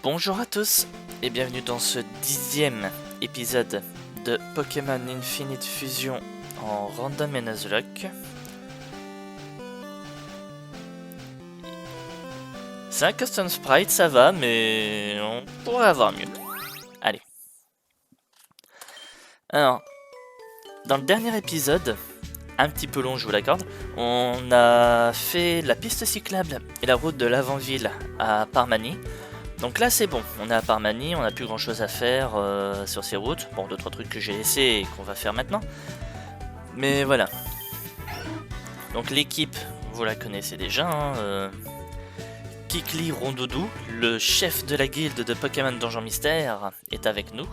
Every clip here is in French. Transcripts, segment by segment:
Bonjour à tous et bienvenue dans ce 10e épisode de Pokémon Infinite Fusion en Random et Nuzlocke. C'est un custom sprite, ça va, mais on pourrait avoir mieux. Allez. Alors, dans le dernier épisode, un petit peu long je vous l'accorde, on a fait la piste cyclable et la route de l'avant-ville à Parmanie. Donc là c'est bon, on est à Parmanie, on n'a plus grand chose à faire sur ces routes. Bon, 2-3 trucs que j'ai laissés et qu'on va faire maintenant. Mais voilà. Donc l'équipe, vous la connaissez déjà. Hein, Kikli Rondoudou, le chef de la guilde de Pokémon Donjon Mystère, est avec nous.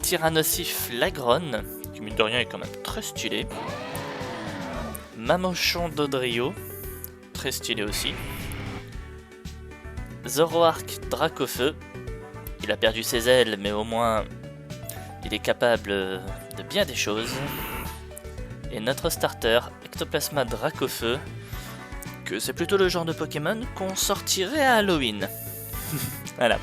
Tyrannosif Lagron, qui mine de rien est quand même très stylé. Mamochon Dodrio, très stylé aussi. Zoroark Dracofeu, il a perdu ses ailes mais au moins il est capable de bien des choses. Et notre starter, Ectoplasma Dracofeu, que c'est plutôt le genre de Pokémon qu'on sortirait à Halloween. Voilà.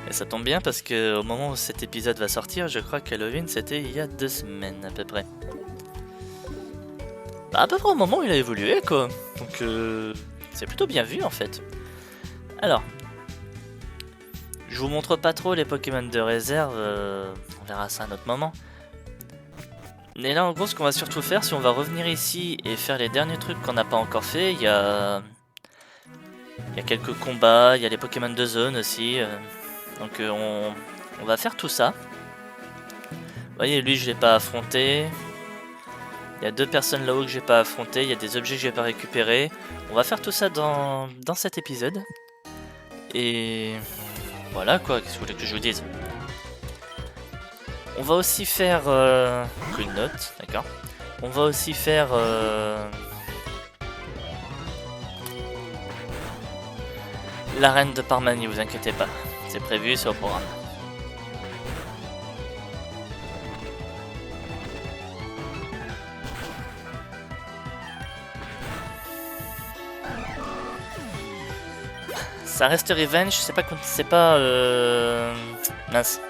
Et ça tombe bien parce que au moment où cet épisode va sortir, je crois qu'Halloween c'était il y a 2 semaines à peu près. Bah, à peu près au moment où il a évolué quoi. Donc c'est plutôt bien vu en fait. Alors, je vous montre pas trop les Pokémon de réserve, on verra ça à un autre moment. Mais là en gros ce qu'on va surtout faire, si on va revenir ici et faire les derniers trucs qu'on n'a pas encore fait, il y a quelques combats, il y a les Pokémon de zone aussi. Donc on va faire tout ça. Vous voyez, lui je l'ai pas affronté. Il y a 2 personnes là-haut que j'ai pas affronté, il y a des objets que j'ai pas récupérés. On va faire tout ça dans cet épisode. Et voilà quoi, qu'est-ce que vous voulez que je vous dise? On va aussi faire une note, d'accord. On va aussi faire l'arène de Parmanie, vous inquiétez pas. C'est prévu, c'est au programme. Ça reste Revenge, c'est pas mince.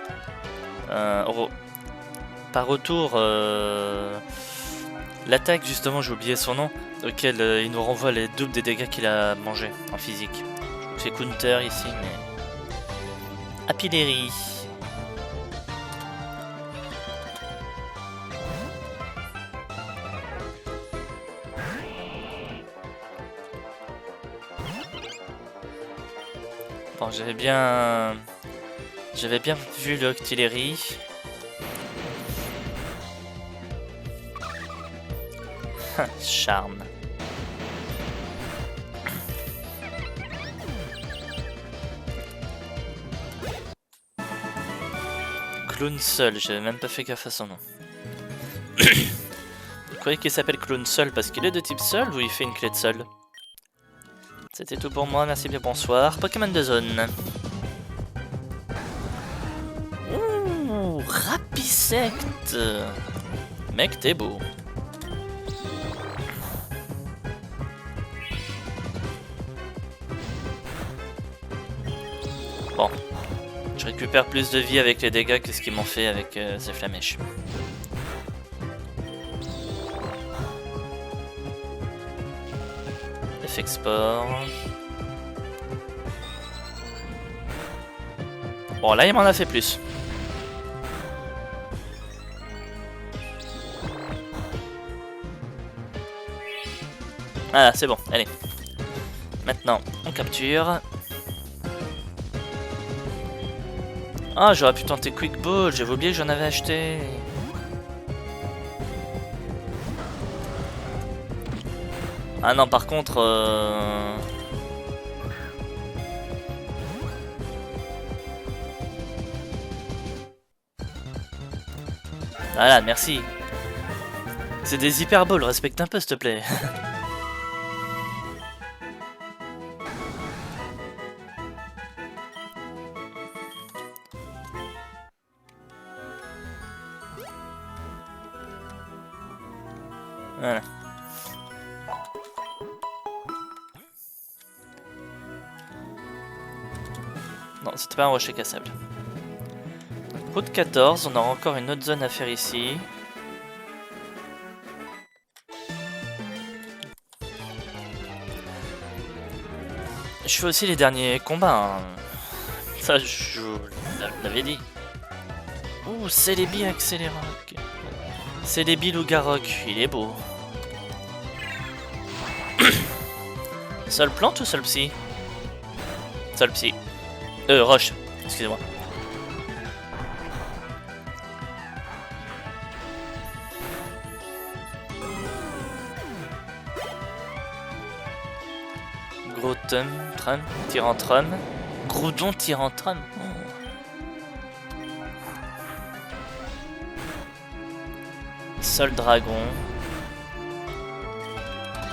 Par retour, l'attaque justement, j'ai oublié son nom, auquel il nous renvoie les doubles des dégâts qu'il a mangé en physique. C'est Counter ici, mais Apillery. Bon, j'avais bien vu le Octillery. Charme. Clown Seul, j'avais même pas fait gaffe à son nom. Vous croyez qu'il s'appelle Clown Seul parce qu'il est de type Seul ou il fait une clé de Seul? C'était tout pour moi, merci bien, bonsoir. Pokémon de zone. Ouh, Rapisect. Mec, t'es beau. Bon, je récupère plus de vie avec les dégâts que ce qu'ils m'ont fait avec ces flamèches. Export. Bon, là il m'en a fait plus. Voilà, c'est bon, allez. Maintenant, on capture. Ah, j'aurais pu tenter Quick Ball, j'avais oublié que j'en avais acheté. Ah non, par contre... Voilà, merci. C'est des hyperballs, respecte un peu s'il te plaît. Voilà. Non, c'était pas un rocher cassable. Donc, route 14, on aura encore une autre zone à faire ici. Je fais aussi les derniers combats. Hein. Ça, je l'avais dit. Ouh, Celebi Accélérac. Celebi Lougarok, il est beau. Seul plante ou seul psy? Seul psy. Roche, excusez-moi. Groudon, Trum, Tyrantrum. Groudon, Tyrantrum. Oh. Seul dragon.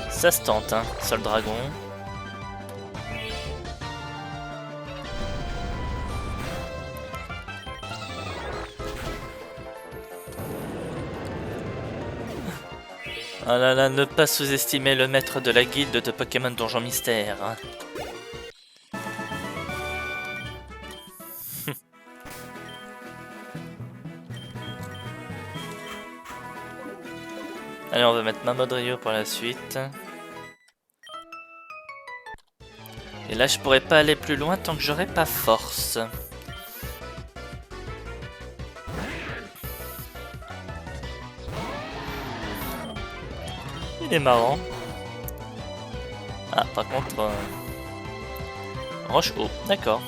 Ça se tente, hein, seul dragon. Oh là là, ne pas sous-estimer le maître de la guilde de Pokémon Donjon Mystère. Hein. Allez, on va mettre Mamodrio pour la suite. Et là, je pourrais pas aller plus loin tant que j'aurai pas force. Il est marrant. Ah, par contre... Roche haut, d'accord.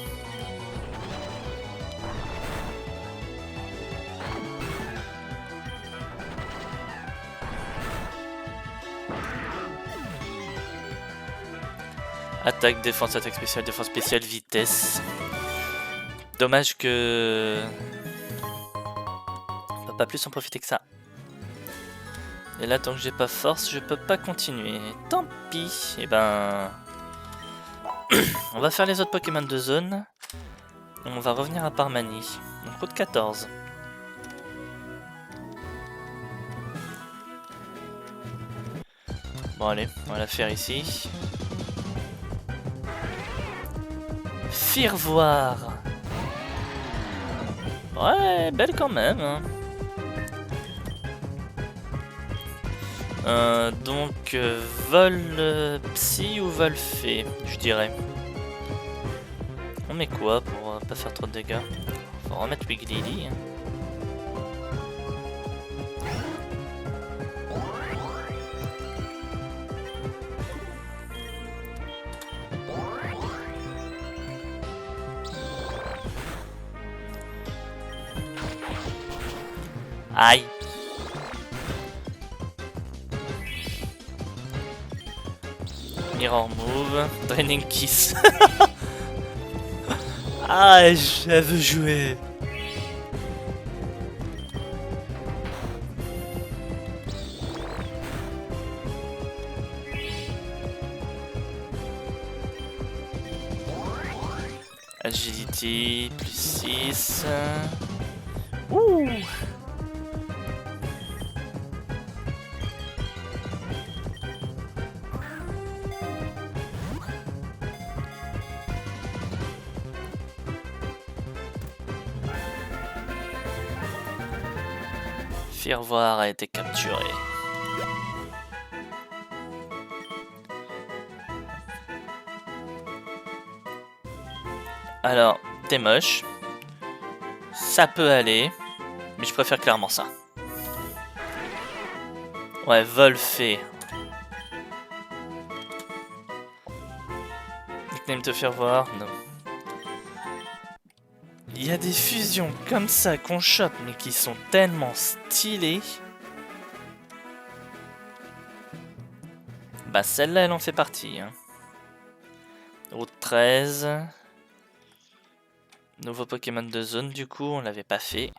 Attaque, défense, attaque spéciale, vitesse. Dommage que... On peut pas plus en profiter que ça. Et là, tant que j'ai pas force, je peux pas continuer. Tant pis. Et ben... on va faire les autres Pokémon de zone. Et on va revenir à Parmanie. Donc route 14. Bon allez, on va la faire ici. Firvoire. Ouais, belle quand même. Hein. Donc, vol psy ou vol fée, je dirais. On met quoi pour pas faire trop de dégâts? Faut remettre Wigglyly. Hein. Aïe. Mirror move, Draining Kiss. Ah, je veux jouer. Agility, plus 6. Ouh. Firvoire a été capturé. Alors, t'es moche. Ça peut aller. Mais je préfère clairement ça. Ouais, vol fait. Nickname te faire voir? Non. Il y a des fusions comme ça qu'on chope, mais qui sont tellement stylées. Bah celle-là, elle en fait partie. Hein. Route 13. Nouveau Pokémon de zone, du coup, on l'avait pas fait.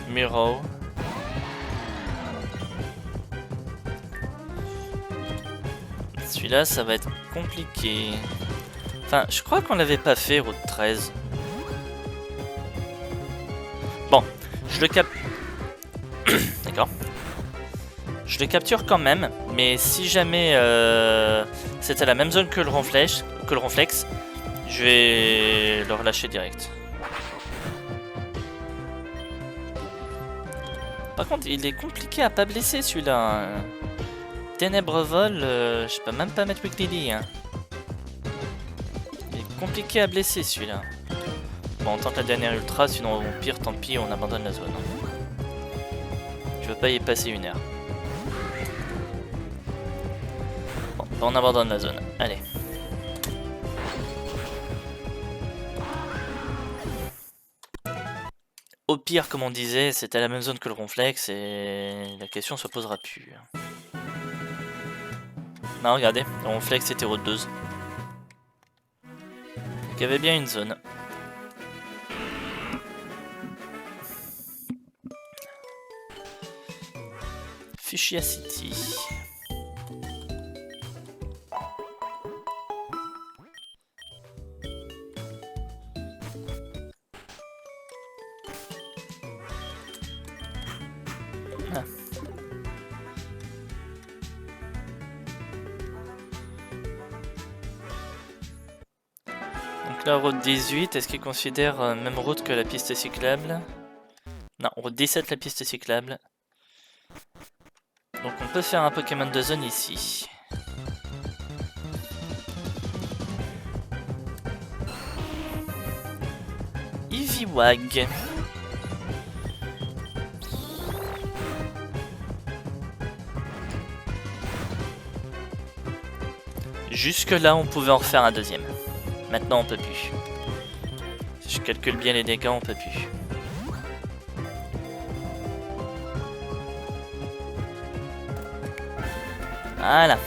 Muro. Celui-là, ça va être compliqué. Enfin, je crois qu'on l'avait pas fait, route 13. Bon, je le capte. D'accord. Je le capture quand même, mais si jamais c'est à la même zone que le ronflex, je vais le relâcher direct. Par contre, il est compliqué à pas blesser celui-là. Ténèbres vol, je peux même pas mettre Wiggly. Hein. Il est compliqué à blesser celui-là. Bon, on tente la dernière ultra, sinon au pire, tant pis, on abandonne la zone. Je veux pas y passer une heure. Bon, on abandonne la zone. Allez. Au pire, comme on disait, c'était la même zone que le ronflex et la question se posera plus. Non, regardez, le ronflex était rôdeuse. Donc il y avait bien une zone. Fuchsia City. Ah. Donc la route 18, est-ce qu'il considère même route que la piste cyclable? Non, route 17 la piste cyclable. Donc on peut faire un Pokémon de zone ici. Eevee-Wag. Jusque là on pouvait en refaire un deuxième. Maintenant on peut plus. Si je calcule bien les dégâts, on peut plus. Voilà.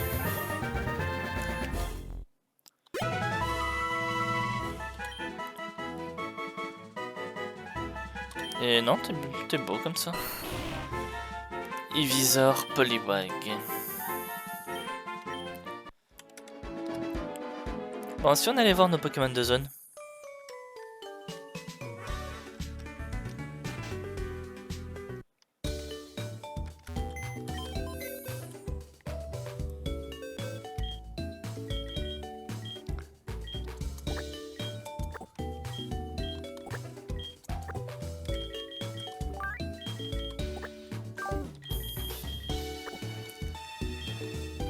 Et non, t'es beau comme ça. Evisor Poliwag. Bon, si on allait voir nos Pokémon de zone.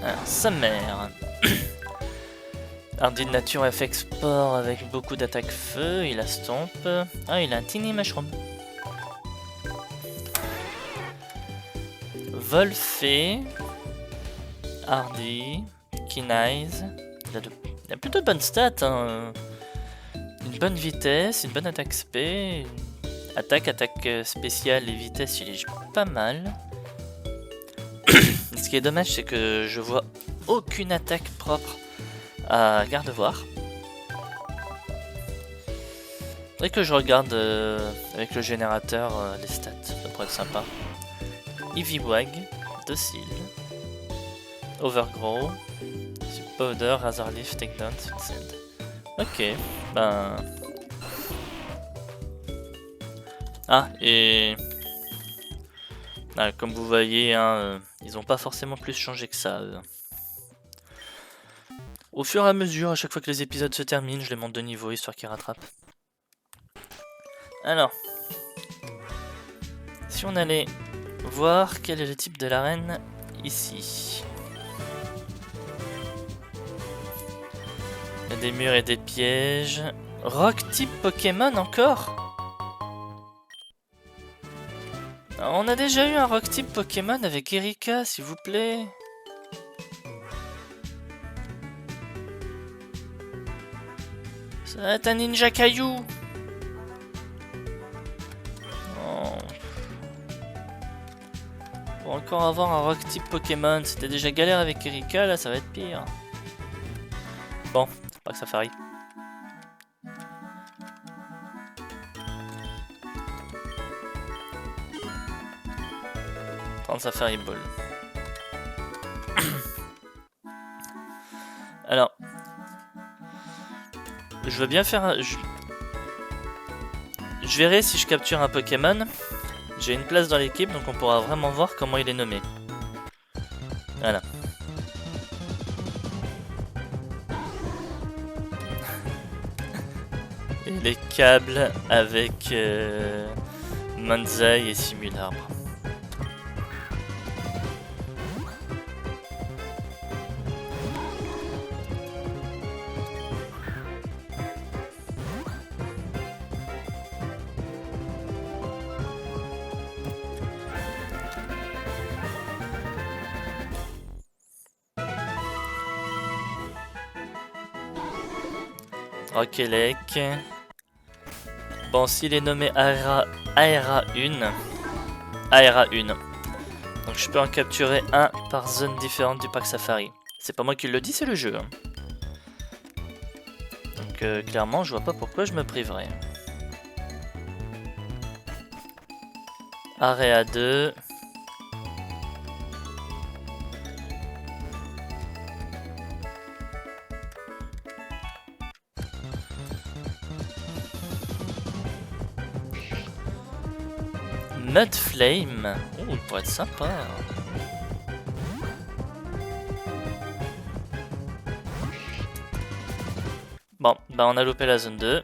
Alors, sa mère. Hardy de nature FX Sport avec beaucoup d'attaque feu, il a Stomp. Ah, il a un Tiny Mushroom. Volfé. Hardy. Kinize. Il a plutôt de bonnes stats. Hein. Une bonne vitesse, une bonne attaque spé. Attaque spéciale et vitesse, il est pas mal. Ce qui est dommage, c'est que je vois aucune attaque propre à Gardevoir. Faudrait que je regarde avec le générateur les stats, ça pourrait être sympa. Eevee-Wag, Docile, Overgrow, Powder, Razor Leaf, Takedown, Suicide. Ok, ben... Ah, et... Ah, comme vous voyez, hein, ils n'ont pas forcément plus changé que ça. Au fur et à mesure, à chaque fois que les épisodes se terminent, je les monte de niveau, histoire qu'ils rattrapent. Alors, si on allait voir quel est le type de l'arène ici. Il y a des murs et des pièges. Rock type Pokémon encore? On a déjà eu un rock type Pokémon avec Erika, s'il vous plaît. Ça va être un ninja caillou. Oh. Pour encore avoir un rock type Pokémon, c'était déjà galère avec Erika, là ça va être pire. Bon, c'est pas que ça faille. Sa Fairy Ball. Alors, je veux bien faire un... Je verrai si je capture un Pokémon. J'ai une place dans l'équipe, donc on pourra vraiment voir comment il est nommé. Voilà. Et les câbles avec Manzai et Simularbre. Rokelec. Bon, s'il est nommé ARA1, donc je peux en capturer un par zone différente du parc Safari. C'est pas moi qui le dis, c'est le jeu. Hein. Donc clairement, je vois pas pourquoi je me priverais. Area 2. Mud Flame. Oh, il pourrait être sympa. Bon, bah on a loupé la zone 2.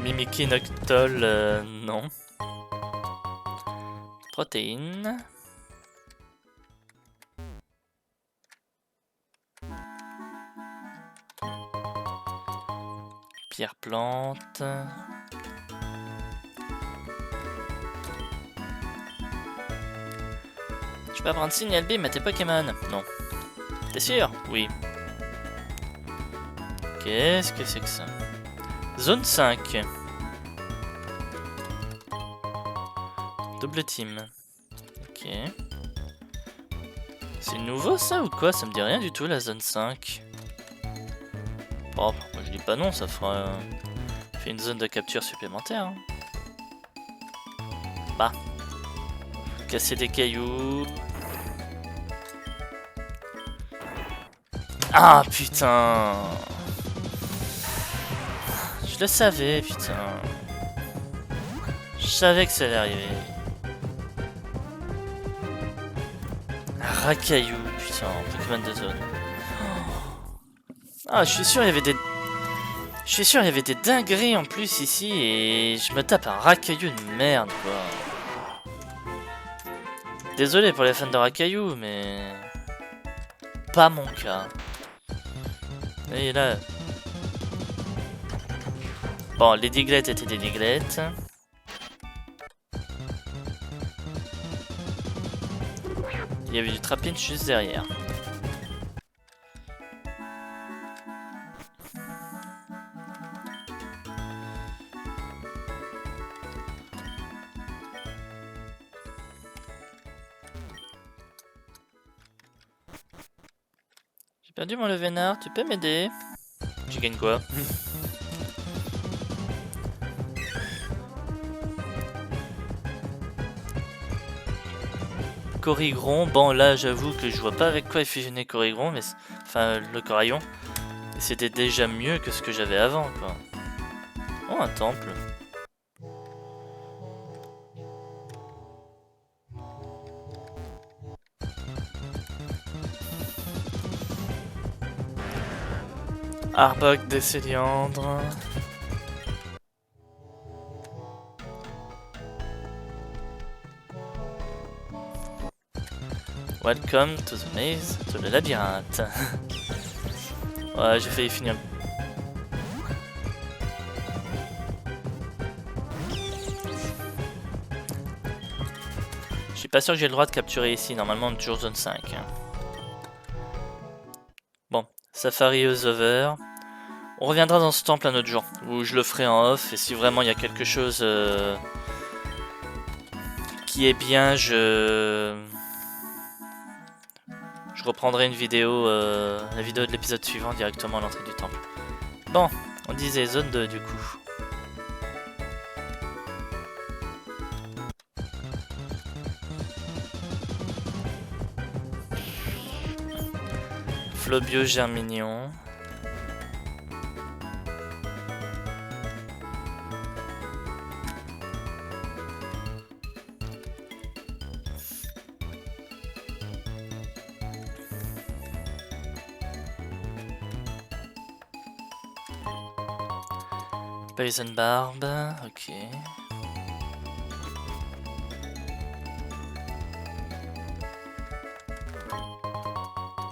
Mimikyu Noctole, non. Protéines. Pierre plante. Je peux apprendre Signal Beam à tes Pokémon? Non. T'es sûr? Oui. Qu'est-ce que c'est que ça? Zone 5. Double team. Ok. C'est nouveau ça ou quoi? Ça me dit rien du tout la zone 5. Oh, moi je dis pas non, ça fera fait une zone de capture supplémentaire. Hein. Bah. Casser des cailloux. Ah putain. Je le savais, putain. Je savais que ça allait arriver. Racaillou, putain, Pokémon de zone. Ah, je suis sûr il y avait des... Je suis sûr il y avait des dingueries en plus ici et je me tape un Racaillou de merde, quoi. Désolé pour les fans de Racaillou, mais... Pas mon cas. Et là... Bon, les diglettes étaient des diglettes. Il y avait du Trapinch juste derrière. J'ai perdu mon Levénard, tu peux m'aider? Tu gagnes quoi? Corrigron, bon là j'avoue que je vois pas avec quoi fusionner Corrigron, mais enfin le Coraillon. C'était déjà mieux que ce que j'avais avant quoi. Oh un temple. Arbok des Céliandres. Welcome to the maze, to the labyrinthe. Ouais, j'ai failli finir. Je suis pas sûr que j'ai le droit de capturer ici, normalement on est toujours zone 5. Bon, Safari is over. On reviendra dans ce temple un autre jour, où je le ferai en off, et si vraiment il y a quelque chose qui est bien, je reprendrai une vidéo, la vidéo de l'épisode suivant directement à l'entrée du temple. Bon, on disait zone 2 du coup. Lobio Germignon. Poison Barb, ok.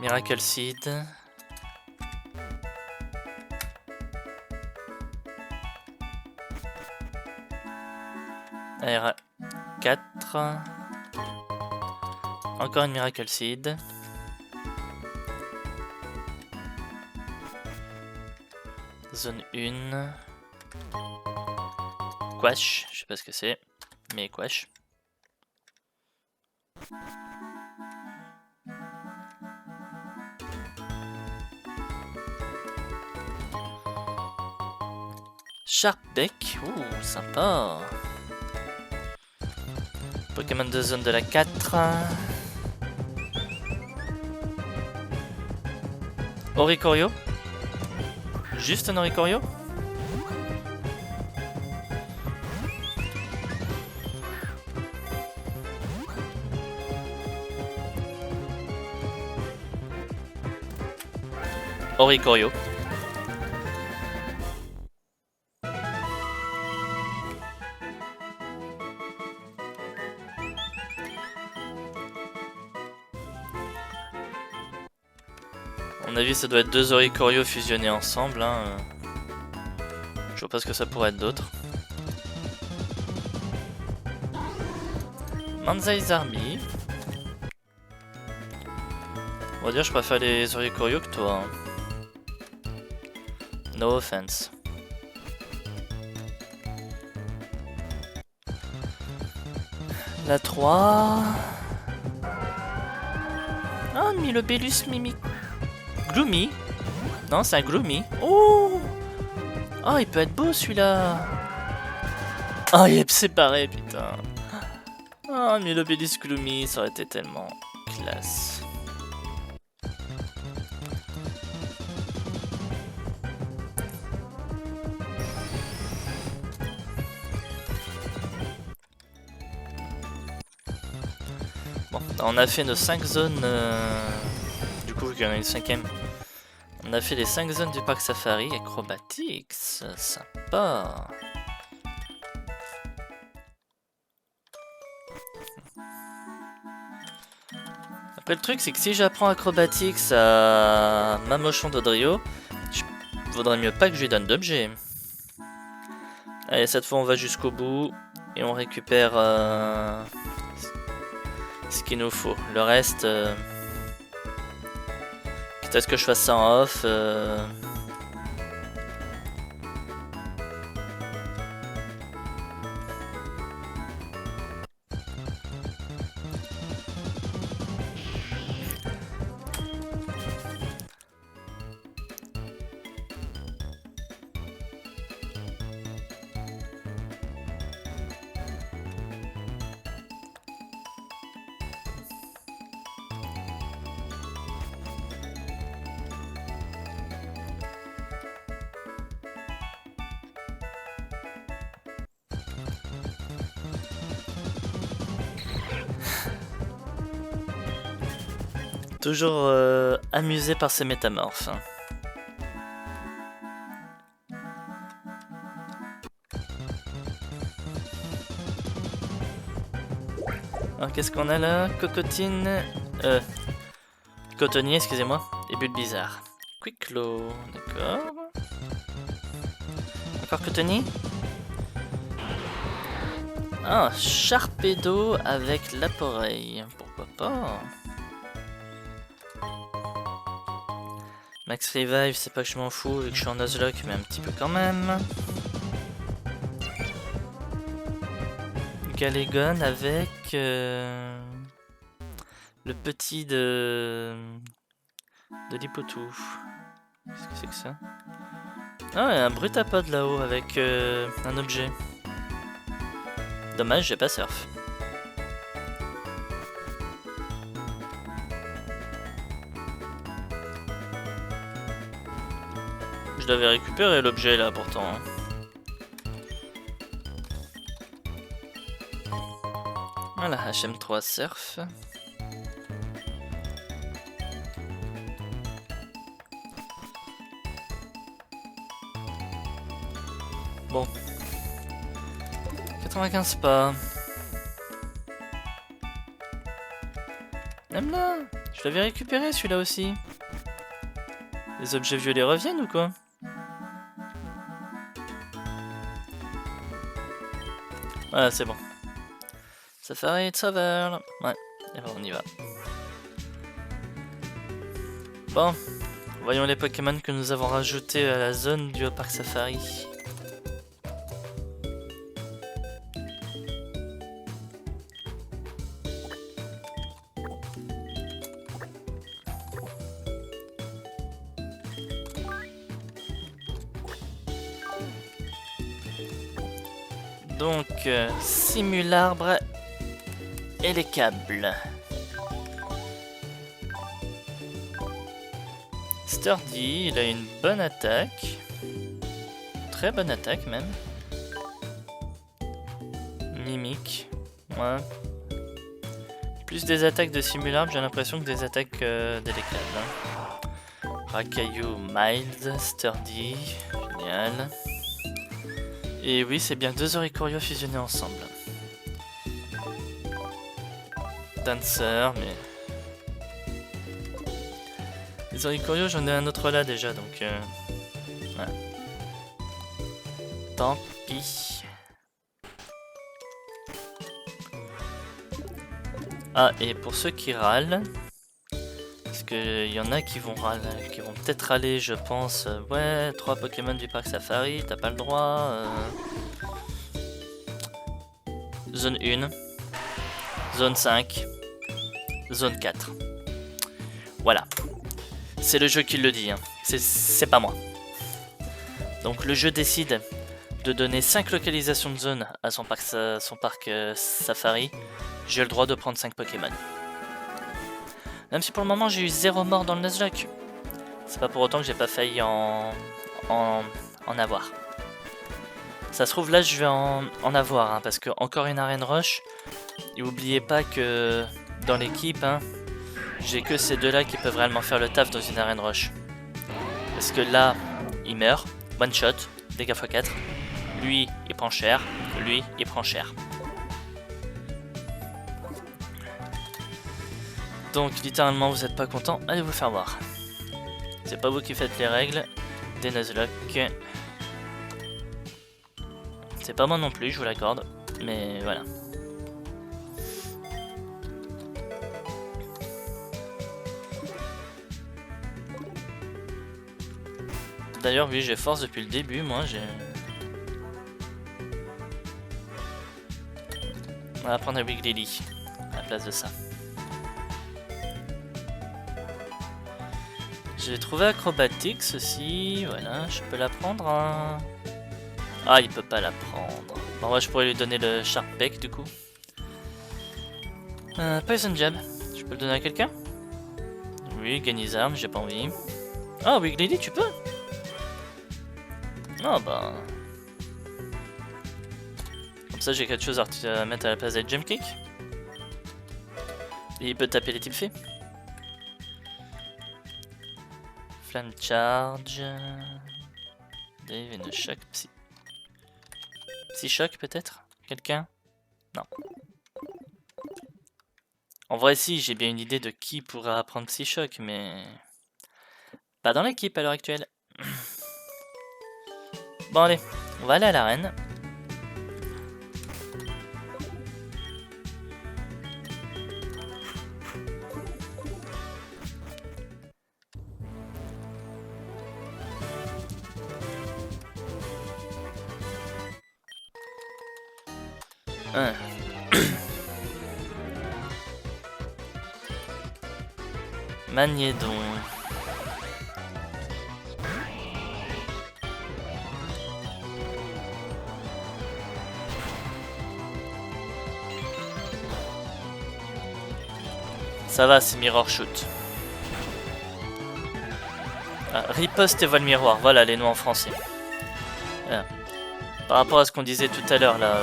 Miracle Seed. AR 4. Encore une Miracle Seed. Zone 1. Quash, je sais pas ce que c'est, mais Quash. Sharpbeak, ouh, sympa. Pokémon de zone de la 4. Oricorio. Juste un Oricorio. Oricorio. À mon avis, ça doit être deux Oricorio fusionnés ensemble. Hein. Je vois pas ce que ça pourrait être d'autre. Manzai's Army. On va dire, je préfère les Oricorio que toi. Hein. No offense. La 3. Ah, Milobellus Mimic. Gloomy. Non, c'est un Gloomy. Oh! Oh, il peut être beau celui-là. Oh, il est séparé, putain. Oh, Milobellus Gloomy, ça aurait été tellement classe. Bon, on a fait nos 5 zones. Du coup, vu qu'il y en a une 5ème. On a fait les 5 zones du parc Safari. Acrobatics, sympa. Après, le truc, c'est que si j'apprends Acrobatics à Mamochon d'Odrio, il vaudrait mieux pas que je lui donne d'objets. Allez, cette fois, on va jusqu'au bout et on récupère ce qu'il nous faut. Le reste, quitte à ce que je fasse ça en off. Toujours amusé par ces métamorphes. Alors qu'est-ce qu'on a là? Cocotine... Cotonnier, excusez-moi. Et bulles bizarres. Quicklo, d'accord. Encore cotonnier? Ah, Sharpedo avec l'aporeille. Pourquoi pas? Max Revive, c'est pas que je m'en fous vu que je suis en Nuzlocke, mais un petit peu quand même. Galegon avec le petit de Lipotou. Qu'est-ce que c'est que ça? Ah, il y a un Brutapod là-haut avec un objet. Dommage, j'ai pas surf. Je l'avais récupéré l'objet là pourtant. Hein. Voilà, HM3 Surf. Bon. 95 pas. Même là, je l'avais récupéré celui-là aussi. Les objets violets reviennent ou quoi? Voilà, c'est bon. Safari de Sauveur. Ouais, et ben on y va. Bon, voyons les Pokémon que nous avons rajoutés à la zone du parc Safari. Donc, Simularbre et les câbles. Sturdy, il a une bonne attaque. Très bonne attaque même. Mimique. Ouais. Plus des attaques de Simularbre, j'ai l'impression que des attaques délécables. Hein. Racaillou, mild, Sturdy. Génial. Et oui, c'est bien deux Oricorio fusionnés ensemble. Dancer, mais... Les Oricorio, j'en ai un autre là déjà, donc... Ouais. Tant pis. Ah, et pour ceux qui râlent... Parce qu'il y en a qui vont peut-être râler, je pense. Ouais, 3 Pokémon du parc Safari, t'as pas le droit. Zone 1. Zone 5. Zone 4. Voilà. C'est le jeu qui le dit, hein. C'est pas moi. Donc le jeu décide de donner 5 localisations de zone à son parc Safari. J'ai le droit de prendre 5 Pokémon. Même si pour le moment j'ai eu 0 mort dans le Nuzlocke. C'est pas pour autant que j'ai pas failli en avoir. Ça se trouve là je vais en avoir, hein, parce que encore une arène rush. Et oubliez pas que dans l'équipe, hein, j'ai que ces deux-là qui peuvent réellement faire le taf dans une arène rush. Parce que là, il meurt, one shot, dégâts x4. Lui, il prend cher. Lui, il prend cher. Donc littéralement vous êtes pas content, allez vous faire voir. C'est pas vous qui faites les règles des Nuzlocke. C'est pas moi non plus, je vous l'accorde, mais voilà. D'ailleurs oui, j'ai force depuis le début, moi j'ai... On va prendre un Wiggly à la place de ça. J'ai trouvé Acrobatics aussi, voilà, je peux la prendre. Hein. Ah, il peut pas la prendre. Bon, moi je pourrais lui donner le Sharp Peck du coup. Poison Jab, je peux le donner à quelqu'un? Oui, Ganizarm, j'ai pas envie. Ah, Wiggly, tu peux? Ah bah... Comme ça j'ai quelque chose à mettre à la place de Jump Kick. Et il peut taper les types faits. Flame Charge. Dave et Shock. Psy-Shock peut-être? Quelqu'un? Non. En vrai si, j'ai bien une idée de qui pourra apprendre Psy-Shock, mais... Pas dans l'équipe à l'heure actuelle. Bon allez, on va aller à l'arène. Magnédon. Ça va, c'est Mirror Shoot. Ah, Riposte et voile miroir, voilà les noms en français. Voilà. Par rapport à ce qu'on disait tout à l'heure là.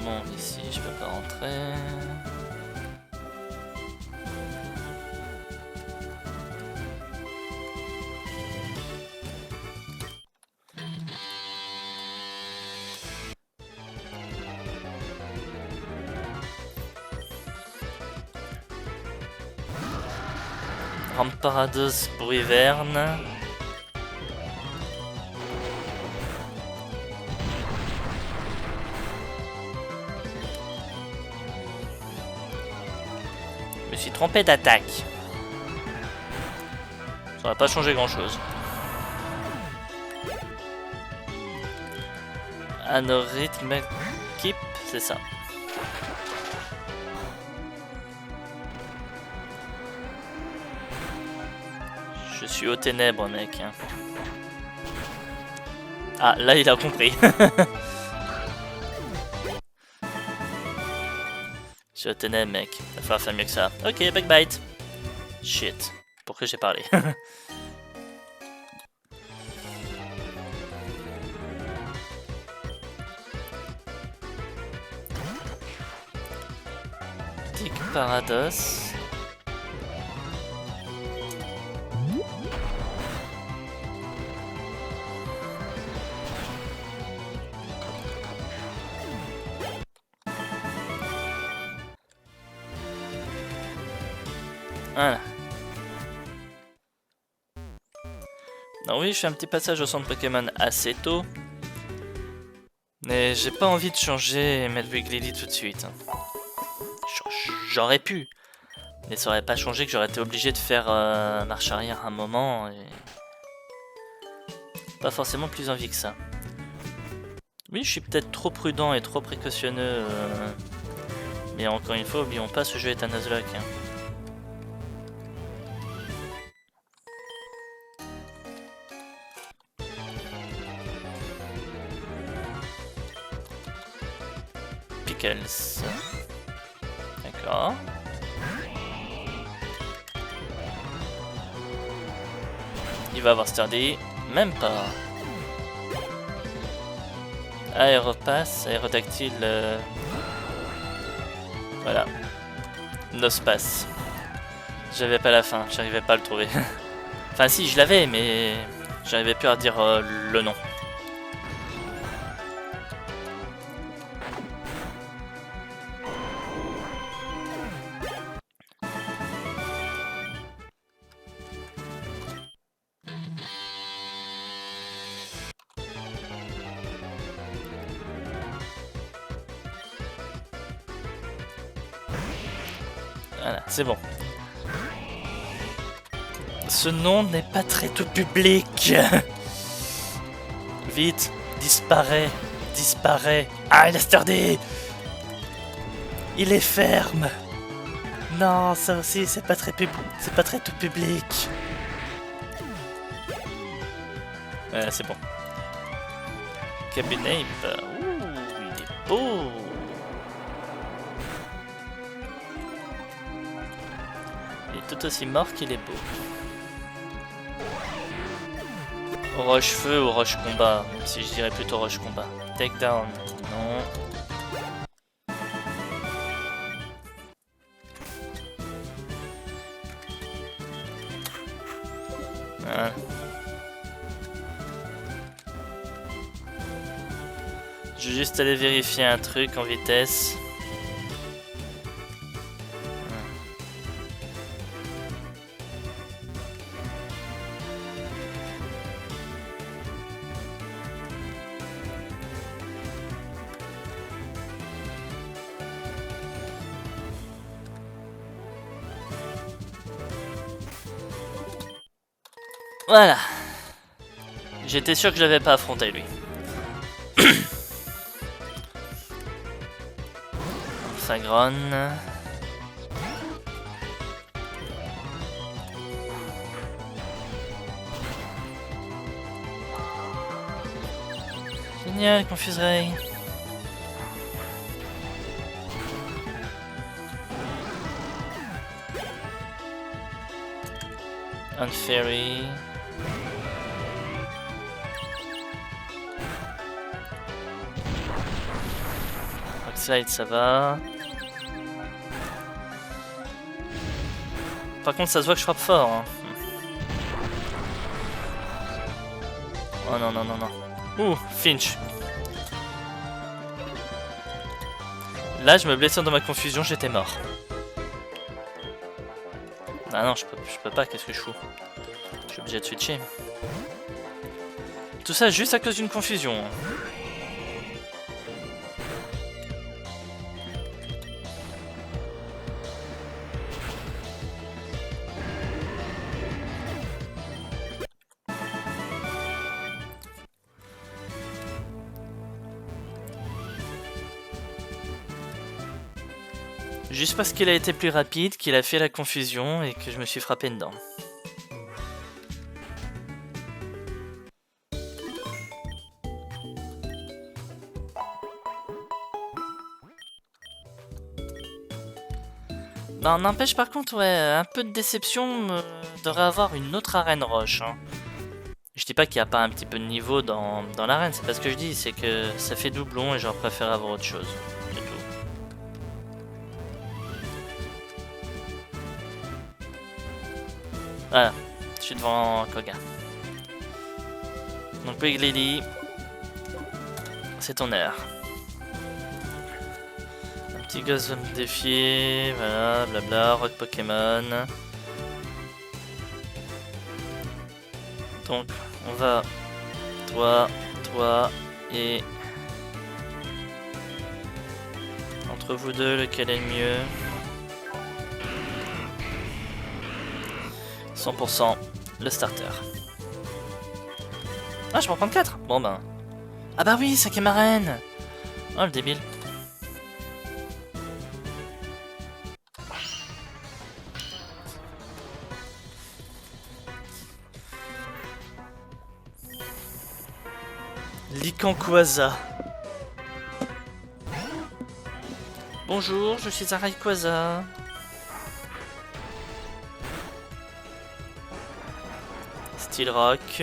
Bon, ici je peux pas rentrer. Rampe Parados pour Hiverne. Je me suis trompé d'attaque. Ça va pas changer grand chose. Anorhythme Keep, c'est ça. Je suis aux ténèbres, mec. Ah, là, il a compris. Je suis aux ténèbres, mec. Il va falloir faire mieux que ça. Ok, backbite. Shit. Pourquoi j'ai parlé? Tic Parados. Voilà. Alors oui, je fais un petit passage au centre Pokémon assez tôt. Mais j'ai pas envie de changer et mettre Wiggly tout de suite. J'aurais pu. Mais ça aurait pas changé que j'aurais été obligé de faire marche arrière un moment. Et... pas forcément plus envie que ça. Oui, je suis peut-être trop prudent et trop précautionneux. Mais encore une fois, oublions pas, ce jeu est un Nuzlocke. Hein. Pickles. D'accord. Il va avoir Sturdy. Même pas. Aéropass, aérodactyle. Voilà. Nospass. J'avais pas la fin, j'arrivais pas à le trouver. Enfin si, je l'avais, mais j'arrivais plus à dire le nom. Voilà, c'est bon. Ce nom n'est pas très tout public. Vite, disparaît, disparaît. Ah, il a Sturdy. Il est ferme. Non, ça aussi, c'est pas très tout public. C'est bon. Cabernape. Ouh, il est beau. Il est tout aussi mort qu'il est beau. Roche-feu ou roche-combat, même si je dirais plutôt roche-combat. Takedown, non. Voilà. Je vais juste aller vérifier un truc en vitesse. Voilà. J'étais sûr que je l'avais pas affronté lui. Fagron. Génial, Confuse Ray. Unfairy. Rockslide, ça va. Par contre, ça se voit que je frappe fort. Hein. Oh non, non, non, non. Ouh, Finch. Là, je me blessais dans ma confusion, j'étais mort. Ah non, je peux pas, qu'est-ce que je fous? Je suis obligé de switcher. Tout ça juste à cause d'une confusion. Juste parce qu'il a été plus rapide, qu'il a fait la confusion et que je me suis frappé dedans. Non, n'empêche par contre, ouais, un peu de déception de réavoir une autre arène roche. Hein. Je dis pas qu'il n'y a pas un petit peu de niveau dans l'arène, c'est pas ce que je dis, c'est que ça fait doublon et j'aurais préféré avoir autre chose. C'est tout. Voilà, je suis devant Koga. Donc Big Lily, c'est ton heure. Un petit gosse va me défier, voilà, blabla, rock Pokémon. Donc on va, toi et entre vous deux, lequel est le mieux? 100% le starter. Ah, je peux en prendre 4. Bon ben. Ah bah oui, 5ème arène. Oh le débile. Licanquaza. Bonjour, je suis un Rayquaza. Steel Rock.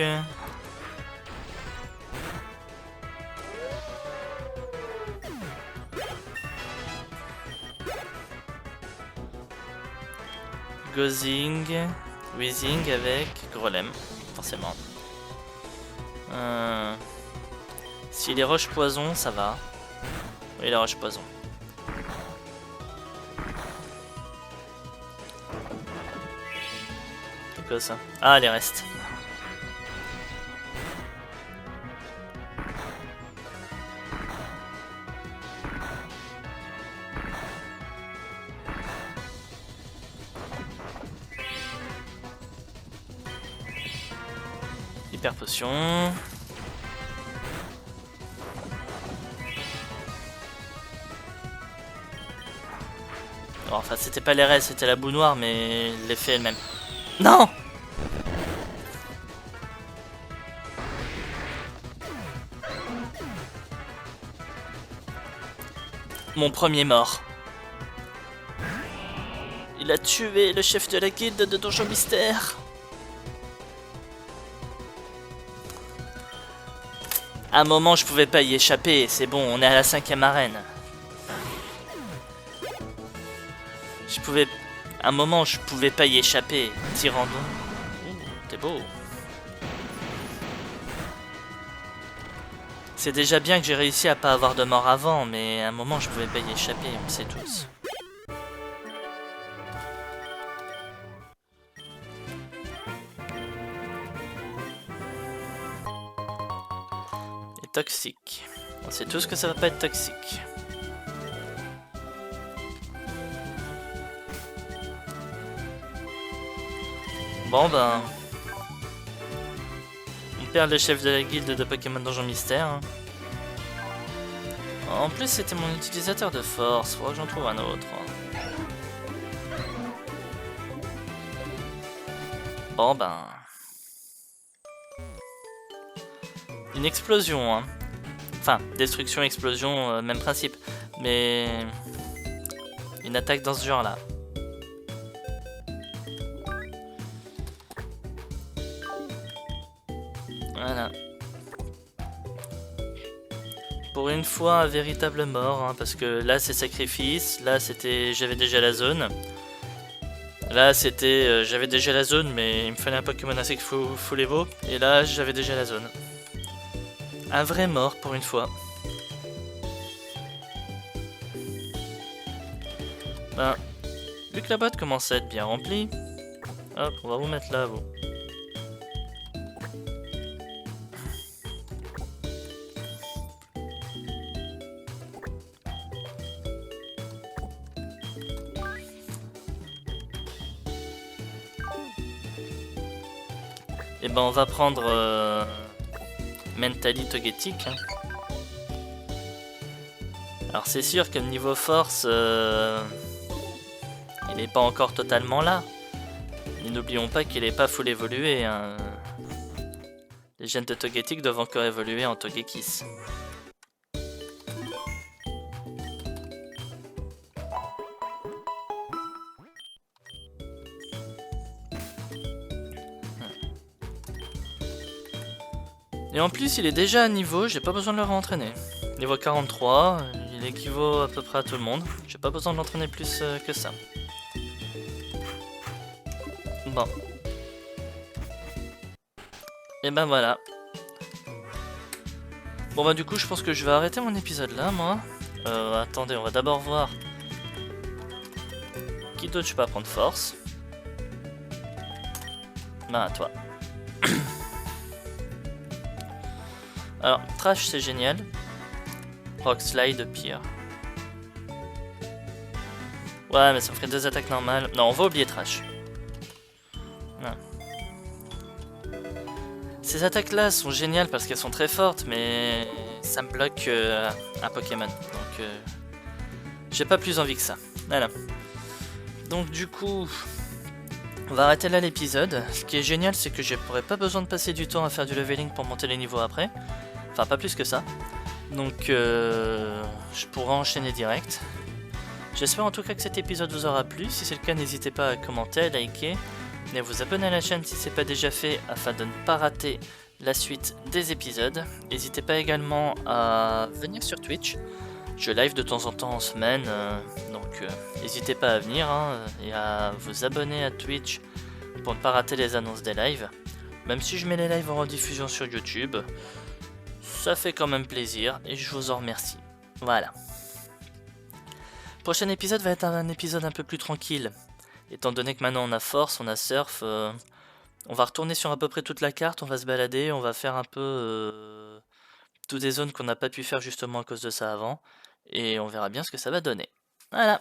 Gozing. Weezing avec Grolem, forcément. Si les roches poison, ça va. Oui, les roches poison. C'est quoi ça? Ah, les restes. Hyper potion. Bon, enfin, c'était pas les restes, c'était la boue noire, mais l'effet est le même. Non! Mon premier mort. Il a tué le chef de la guilde de Donjon Mystère. À un moment, je pouvais pas y échapper. C'est bon, on est à la 5ème arène. À un moment, je pouvais pas y échapper. Tyrandon. T'es beau. C'est déjà bien que j'ai réussi à pas avoir de mort avant, mais à un moment, je pouvais pas y échapper, on le sait tous. Et toxique. On sait tous que ça va pas être toxique. Bon ben... On perd le chef de la guilde de Pokémon Donjon Mystère. Hein. En plus c'était mon utilisateur de force, faudra que j'en trouve un autre. Bon ben... Une explosion hein. Enfin, destruction, explosion, même principe. Mais... Une attaque dans ce genre là. pour une fois un véritable mort, hein, parce que là c'est sacrifice, là c'était j'avais déjà la zone. Là c'était j'avais déjà la zone mais il me fallait un Pokémon assez full Evo, et là j'avais déjà la zone. Un vrai mort pour une fois. Ben, vu que la boîte commence à être bien remplie, hop, on va vous mettre là, vous. Et ben on va prendre Mentally Togetic. Hein. Alors c'est sûr que le niveau force, il n'est pas encore totalement là. Mais n'oublions pas qu'il n'est pas full évolué. Hein. Les gènes de Togetic doivent encore évoluer en Togekiss. Et en plus il est déjà à niveau, j'ai pas besoin de le réentraîner. Niveau 43, il équivaut à peu près à tout le monde. J'ai pas besoin de l'entraîner plus que ça. Bon. Et ben voilà. Bon bah du coup je pense que je vais arrêter mon épisode là moi. Attendez, on va d'abord voir qui d'autre je peux apprendre force. Bah toi. Alors Trash c'est génial. Rock Slide pire. Ouais mais ça me ferait 2 attaques normales. Non, on va oublier Trash. Non. Ces attaques là sont géniales parce qu'elles sont très fortes, mais ça me bloque un Pokémon. Donc j'ai pas plus envie que ça. Voilà. Donc du coup, on va arrêter là l'épisode. Ce qui est génial, c'est que j'aurais pas besoin de passer du temps à faire du leveling pour monter les niveaux après. Enfin pas plus que ça. Donc je pourrai enchaîner direct. J'espère en tout cas que cet épisode vous aura plu. Si c'est le cas, n'hésitez pas à commenter, à liker et à vous abonner à la chaîne si ce n'est pas déjà fait afin de ne pas rater la suite des épisodes. N'hésitez pas également à venir sur Twitch. Je live de temps en temps en semaine, donc n'hésitez pas à venir et à vous abonner à Twitch pour ne pas rater les annonces des lives. Même si je mets les lives en rediffusion sur YouTube, ça fait quand même plaisir et je vous en remercie. Voilà. Prochain épisode va être un épisode un peu plus tranquille. Étant donné que maintenant on a force, on a surf, on va retourner sur à peu près toute la carte, on va se balader, on va faire un peu toutes des zones qu'on n'a pas pu faire justement à cause de ça avant. Et on verra bien ce que ça va donner. Voilà.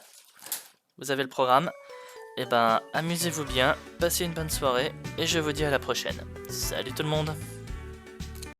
Vous avez le programme. Et ben amusez-vous bien, passez une bonne soirée et je vous dis à la prochaine. Salut tout le monde!